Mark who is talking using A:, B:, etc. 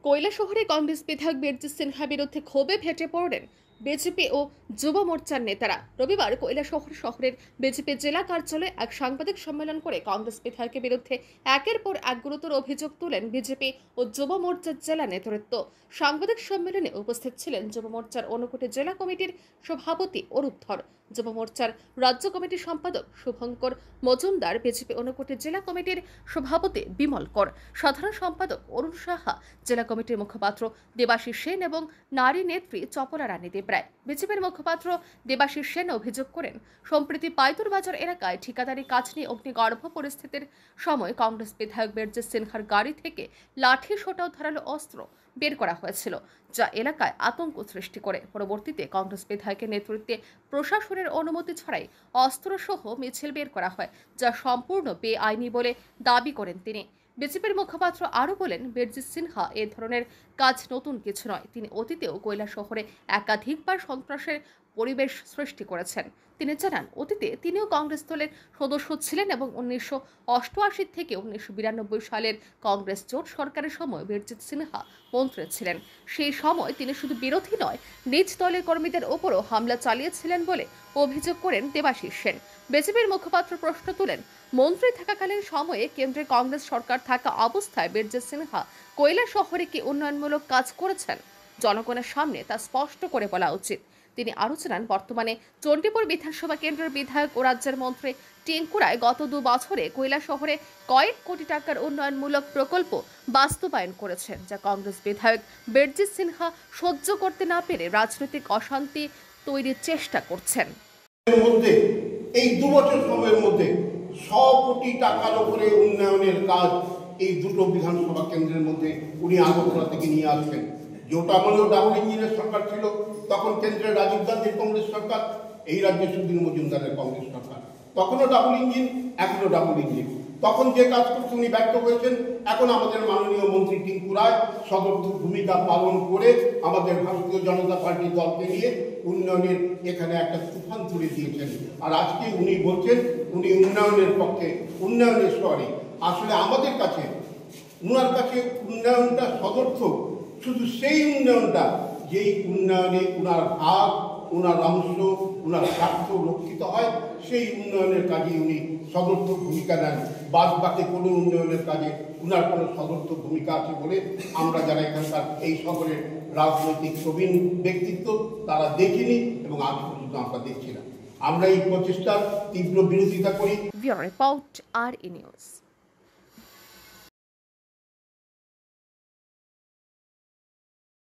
A: কৈলাসহরে কংগ্রেস বিধায়ক বীরজিৎ সিনহা বিরুদ্ধে ক্ষোভে ফেটে পড়লেন বিজেপি ও যুব মোর্চার নেতারা। রবিবার কৈলাসহর শহরের বিজেপি জেলা কার্যালয়ে এক সাংবাদিক সম্মেলন করে কংগ্রেস বিধায়কের বিরুদ্ধে একের পর এক গুরুতর অভিযোগ তুলেন বিজেপি ও যুব মোর্চার জেলা নেতৃত্ব। সাংবাদিক সম্মেলনে উপস্থিত ছিলেন যুব মোর্চার ঊনকোটি জেলা কমিটির সভাপতি অরূপ ধর, যুব মোর্চার রাজ্য কমিটির সম্পাদক শুভঙ্কর মজুমদার, বিজেপি ঊনকোটি জেলা কমিটির সভাপতি বিমল কর, সাধারণ সম্পাদক অরুণ সাহা, জেলা কমিটির মুখপাত্র দেবাশিস সেন এবং নারী নেত্রী চপলা রানী দেবরায়। বিজেপির মুখপাত্র দেবাশিস সেন অভিযোগ করেন, সম্প্রতি পাইতুর বাজার এলাকায় ঠিকাদারি কাজ নিয়ে অগ্নিগর্ভ পরিস্থিতির সময় কংগ্রেস বিধায়ক বীরজিৎ সিনহার গাড়ি থেকে লাঠি সোটা ও ধারালো অস্ত্র বের করা হয়েছিল, যা এলাকায় আতঙ্ক সৃষ্টি করে। পরবর্তীতে কংগ্রেস বিধায়কের নেতৃত্বে প্রশাসনের অনুমতি ছাড়াই অস্ত্রসহ মিছিল বের করা হয়, যা সম্পূর্ণ বেআইনি বলে দাবি করেন তিনি। বিজেপির মুখপাত্র আরও বলেন, বীরজিৎ সিনহা এ ধরনের কাজ নতুন কিছু নয়। তিনি অতীতেও কৈলাসহরে একাধিকবার সন্ত্রাসের পরিবেশ সৃষ্টি করেছেন। তিনি জানান, অতীতে তিনিও কংগ্রেস দলের সদস্য ছিলেন এবং 1988 থেকে 1992 সালের কংগ্রেস জোট সরকারের সময় বীরজিৎ সিনহা মন্ত্রী ছিলেন। সেই সময় তিনি শুধু বিরোধী নয়, নিজ দলের কর্মীদের ওপরও হামলা চালিয়েছিলেন বলে অভিযোগ করেন দেবাশিস সেন। বিজেপির মুখপাত্র প্রশ্ন তুলেন, মন্ত্রী থাকাকালীন সময়ে কেন্দ্রে কংগ্রেস সরকার থাকা অবস্থায় বীরজিৎ সিনহা কৈলাসহরে কি উন্নয়নমূলক কাজ করেছেন? জনগণের সামনে তা স্পষ্ট করে বলা উচিত। তিনি আরও জানান, বর্তমানে চণ্ডীপুর বিধানসভা কেন্দ্রের বিধায়ক ও রাজ্যের মন্ত্রী টিঙ্কু রায় গত 2 বছরে কৈলাসহরে কয়েক কোটি টাকার উন্নয়নমূলক প্রকল্প বাস্তবায়ন করেছেন, যা কংগ্রেস বিধায়ক বীরজিৎ সিনহা সহ্য করতে না পেরে রাজনৈতিক অশান্তি তৈরির চেষ্টা করছেন।
B: এই 2 বছর সময়ের মধ্যে 100 কোটি টাকার উপরে উন্নয়নের কাজ এই দুটো বিধানসভা কেন্দ্রের মধ্যে উনি আগরতলা থেকে নিয়ে আসবেন। যেটা আমলেও ডাবল ইঞ্জিনের সরকার ছিল, তখন কেন্দ্রে রাজীব গান্ধীর কংগ্রেস সরকার, এই রাজ্যে সুধীর মজুমদারের কংগ্রেস সরকার। তখনও ডাবল ইঞ্জিন, এখনো ডাবল ইঞ্জিন। তখন যে কাজ করতে উনি ব্যর্থ হয়েছেন, এখন আমাদের মাননীয় মন্ত্রী টিঙ্কু রায় সদর্থক ভূমিকা পালন করে আমাদের ভারতীয় জনতা পার্টির দলকে নিয়ে উন্নয়নের এখানে একটা তুফান তুলে দিয়েছেন। আর আজকে উনি বলছেন উনি উন্নয়নের পক্ষে, উন্নয়নের স্তরে। আসলে আমাদের কাছে উনার কাছে উন্নয়নটা সদর্থক, শুধু সেই উন্নয়নটা যেই উন্নয়নে উনার ভাগ, উনার অংশ, উনার স্বার্থ রক্ষিত হয়, সেই উন্নয়নের কাজে উনি সদর্থক ভূমিকা নেন। বাদ বাকি কোনো উন্নয়নের কাজে উনার কোনো সদর্থক ভূমিকা আছে বলে আমরা যারা এখানকার এই শহরের রাজনৈতিক প্রবীণ ব্যক্তিত্ব তারা দেখিনি এবং আজ পর্যন্ত আমরা দেখছি না। আমরা এই প্রচেষ্টার তীব্র বিরোধিতা করি।
A: রিপোর্ট আর নিউজ।